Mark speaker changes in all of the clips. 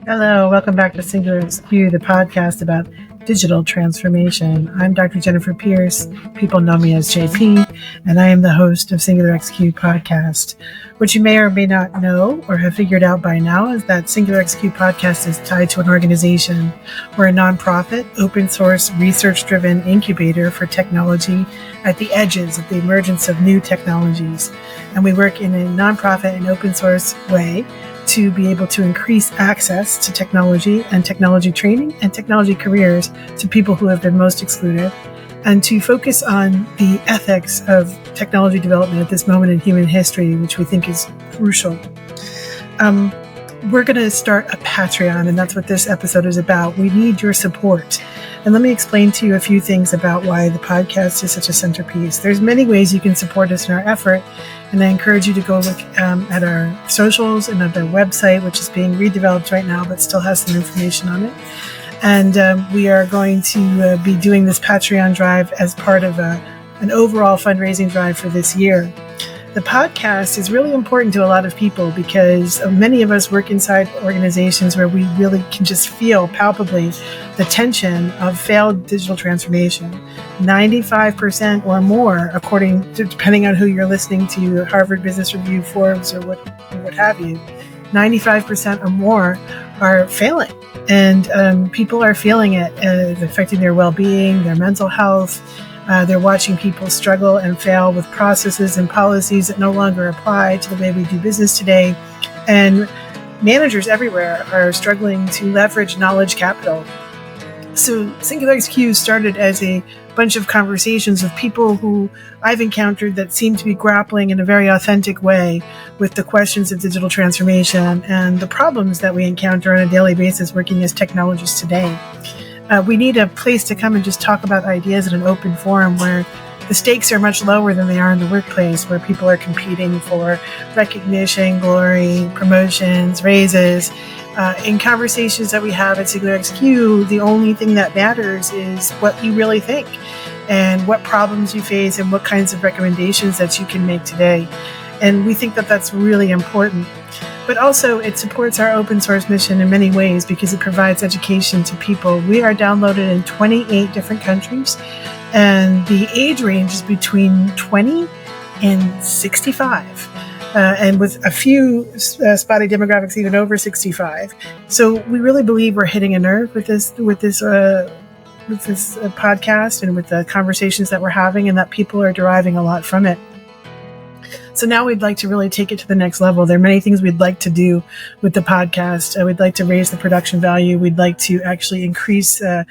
Speaker 1: Hello, welcome back to Singular XQ, the podcast about digital transformation. I'm Dr. Jennifer Pierce. People know me as JP, and I am the host of Singular XQ podcast. What you may or may not know or have figured out by now is that Singular XQ podcast is tied to an organization. We're a nonprofit, open source, research-driven incubator for technology at the edges of the emergence of new technologies. And we work in a nonprofit and open source way to be able to increase access to technology and technology training and technology careers to people who have been most excluded, and to focus on the ethics of technology development at this moment in human history, which we think is crucial. We're going to start a Patreon, and that's what this episode is about. We need your support. And let me explain to you a few things about why the podcast is such a centerpiece. There's many ways you can support us in our effort, and I encourage you to go look at our socials and at our website, which is being redeveloped right now, but still has some information on it. And we are going to be doing this Patreon drive as part of an overall fundraising drive for this year. The podcast is really important to a lot of people because many of us work inside organizations where we really can just feel palpably the tension of failed digital transformation. 95% or more, depending on who you're listening to, Harvard Business Review, Forbes, or what have you, 95% or more are failing. And people are feeling it, affecting their well-being, their mental health. They're watching people struggle and fail with processes and policies that no longer apply to the way we do business today. And managers everywhere are struggling to leverage knowledge capital. So Singular XQ started as a bunch of conversations with people who I've encountered that seem to be grappling in a very authentic way with the questions of digital transformation and the problems that we encounter on a daily basis working as technologists today. We need a place to come and just talk about ideas in an open forum where the stakes are much lower than they are in the workplace, where people are competing for recognition, glory, promotions, raises. In conversations that we have at Singular XQ, the only thing that matters is what you really think and what problems you face and what kinds of recommendations that you can make today. And we think that that's really important. But also it supports our open source mission in many ways because it provides education to people. We are downloaded in 28 different countries, and the age range is between 20 and 65, and with a few spotty demographics even over 65. So we really believe we're hitting a nerve with this podcast and with the conversations that we're having, and that people are deriving a lot from it. So now we'd like to really take it to the next level. There are many things we'd like to do with the podcast. We'd like to raise the production value. We'd like to actually increase the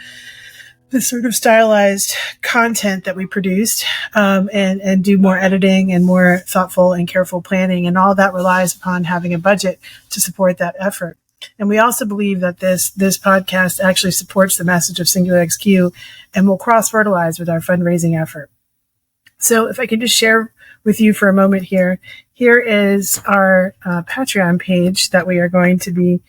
Speaker 1: sort of stylized content that we produced, and do more editing and more thoughtful and careful planning. And all that relies upon having a budget to support that effort. And we also believe that this podcast actually supports the message of Singular XQ and will cross-fertilize with our fundraising effort. So if I can just share with you for a moment here. Here is our Patreon page that we are going to be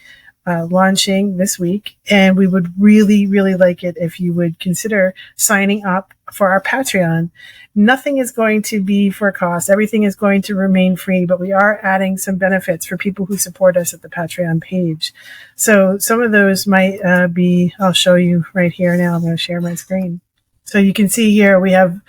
Speaker 1: launching this week. And we would really, really like it if you would consider signing up for our Patreon. Nothing is going to be for cost. Everything is going to remain free, but we are adding some benefits for people who support us at the Patreon page. So some of those might be, I'll show you right here now. I'm going to share my screen. So you can see here we have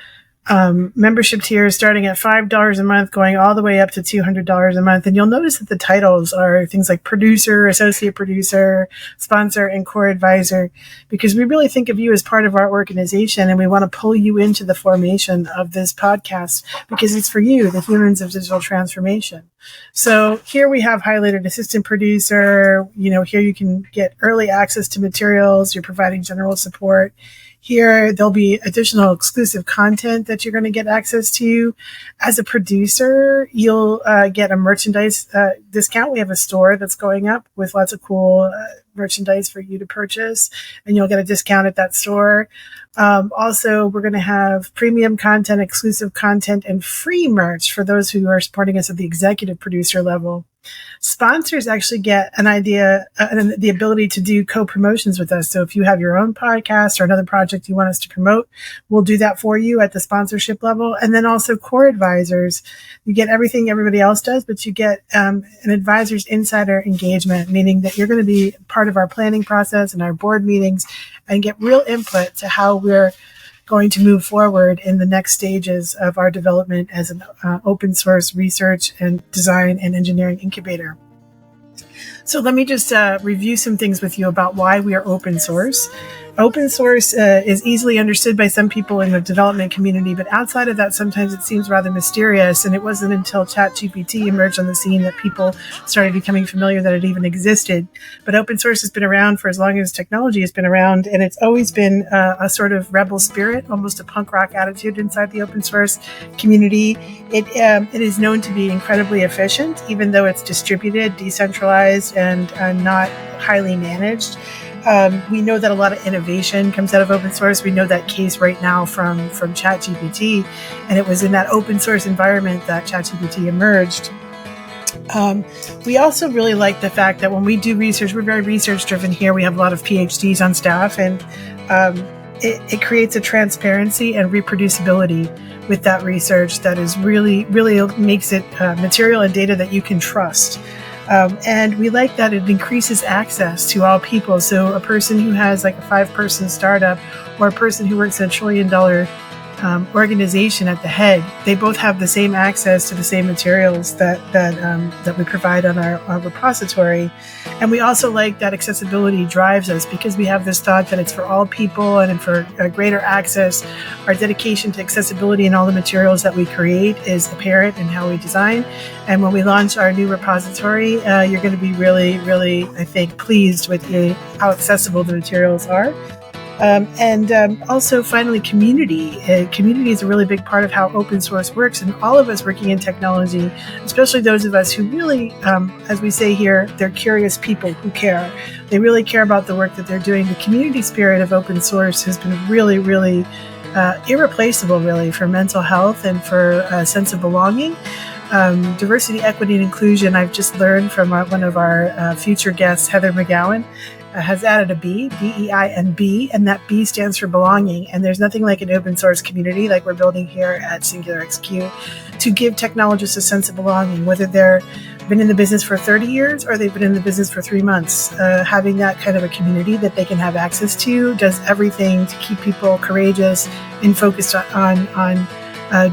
Speaker 1: membership tiers starting at $5 a month, going all the way up to $200 a month. And you'll notice that the titles are things like producer, associate producer, sponsor, and core advisor, because we really think of you as part of our organization, and we want to pull you into the formation of this podcast because it's for you, the humans of digital transformation. So here we have highlighted assistant producer. Here you can get early access to materials. You're providing general support. Here, there'll be additional exclusive content that you're going to get access to. As a producer, you'll get a merchandise discount. We have a store that's going up with lots of cool merchandise for you to purchase, and you'll get a discount at that store. Also, we're going to have premium content, exclusive content, and free merch for those who are supporting us at the executive producer level. Sponsors actually get an idea and the ability to do co-promotions with us. So if you have your own podcast or another project you want us to promote, we'll do that for you at the sponsorship level. And then also core advisors, you get everything everybody else does, but you get an advisor's insider engagement, meaning that you're going to be part of our planning process and our board meetings and get real input to how we're going to move forward in the next stages of our development as an open source research and design and engineering incubator. So let me just review some things with you about why we are open source. Open source is easily understood by some people in the development community, but outside of that, sometimes it seems rather mysterious. And it wasn't until ChatGPT emerged on the scene that people started becoming familiar that it even existed. But open source has been around for as long as technology has been around, and it's always been a sort of rebel spirit, almost a punk rock attitude inside the open source community. It is known to be incredibly efficient, even though it's distributed, decentralized, and not highly managed. We know that a lot of innovation comes out of open source. We know that case right now from ChatGPT, and it was in that open source environment that ChatGPT emerged. We also really like the fact that when we do research, we're very research driven here. We have a lot of PhDs on staff, and it creates a transparency and reproducibility with that research that is really makes it material and data that you can trust. And we like that it increases access to all people. So a person who has like a 5-person startup or a person who works in $1 trillion organization at the head, they both have the same access to the same materials that we provide on our repository. And we also like that accessibility drives us because we have this thought that it's for all people and for greater access. Our dedication to accessibility in all the materials that we create is apparent in how we design. And when we launch our new repository, you're going to be really, I think, pleased with how accessible the materials are. Also, finally, community. Community is a really big part of how open source works, and all of us working in technology, especially those of us who really, as we say here, they're curious people who care. They really care about the work that they're doing. The community spirit of open source has been really irreplaceable, really, for mental health and for a sense of belonging. Diversity, equity, and inclusion, I've just learned from one of our future guests, Heather McGowan, has added a B, DEINB, and that B stands for belonging. And there's nothing like an open source community like we're building here at SingularXQ to give technologists a sense of belonging, whether they're been in the business for 30 years or they've been in the business for 3 months. Having that kind of a community that they can have access to does everything to keep people courageous and focused on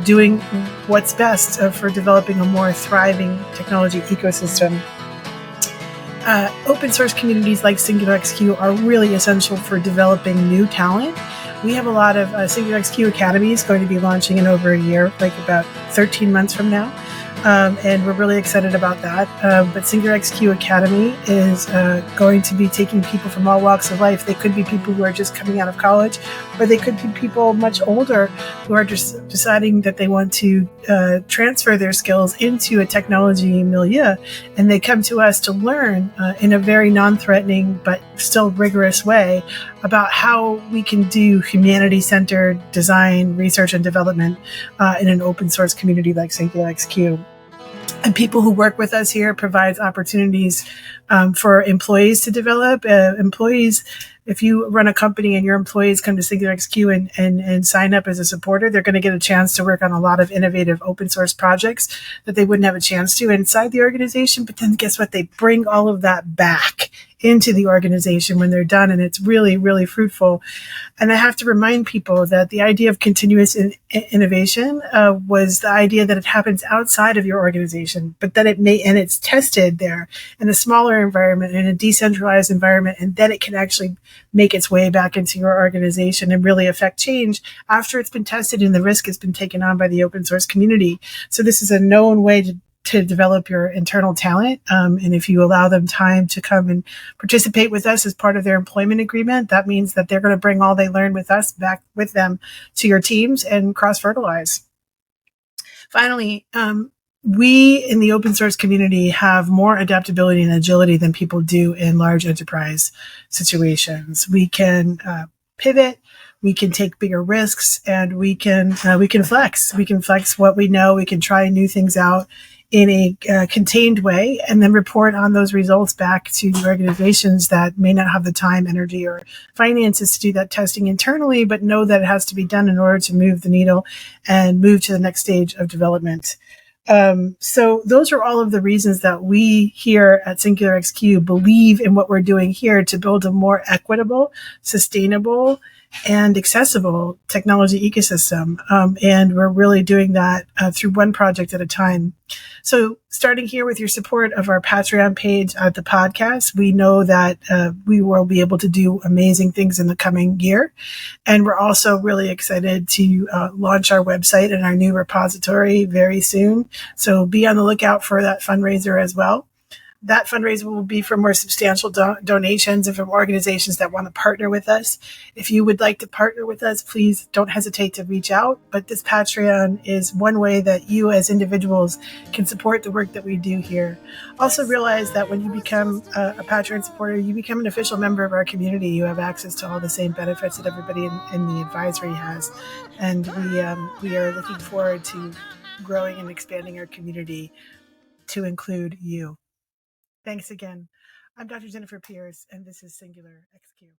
Speaker 1: doing what's best for developing a more thriving technology ecosystem. Open source communities like SingularXQ are really essential for developing new talent. We have a lot of SingularXQ academies going to be launching in over a year, like about 13 months from now. And we're really excited about that. But SingularXQ Academy is going to be taking people from all walks of life. They could be people who are just coming out of college, or they could be people much older who are just deciding that they want to transfer their skills into a technology milieu. And they come to us to learn in a very non-threatening but still rigorous way about how we can do humanity-centered design, research, and development in an open source community like SingularXQ. And people who work with us here provides opportunities for employees to develop. Employees, if you run a company and your employees come to SingularXQ and sign up as a supporter, they're going to get a chance to work on a lot of innovative open source projects that they wouldn't have a chance to inside the organization. But then guess what? They bring all of that back into the organization when they're done, and it's really fruitful. And I have to remind people that the idea of continuous innovation was the idea that it happens outside of your organization, but that it's tested there in a smaller environment, in a decentralized environment, and then it can actually make its way back into your organization and really affect change after it's been tested and the risk has been taken on by the open source community. So this is a known way to develop your internal talent. And if you allow them time to come and participate with us as part of their employment agreement, that means that they're going to bring all they learn with us back with them to your teams and cross-fertilize. Finally, we in the open source community have more adaptability and agility than people do in large enterprise situations. We can pivot, we can take bigger risks, and we can flex. We can flex what we know. We can try new things out in a contained way, and then report on those results back to the organizations that may not have the time, energy, or finances to do that testing internally, but know that it has to be done in order to move the needle and move to the next stage of development. So those are all of the reasons that we here at Singular XQ believe in what we're doing here to build a more equitable, sustainable, and accessible technology ecosystem. And we're really doing that through one project at a time. So starting here with your support of our Patreon page at the podcast, we know that we will be able to do amazing things in the coming year. And we're also really excited to launch our website and our new repository very soon. So be on the lookout for that fundraiser as well. That fundraiser will be for more substantial donations and from organizations that want to partner with us. If you would like to partner with us, please don't hesitate to reach out. But this Patreon is one way that you as individuals can support the work that we do here. Also realize that when you become a Patreon supporter, you become an official member of our community. You have access to all the same benefits that everybody in the advisory has. And we are looking forward to growing and expanding our community to include you. Thanks again. I'm Dr. Jennifer Pierce, and this is Singular XQ.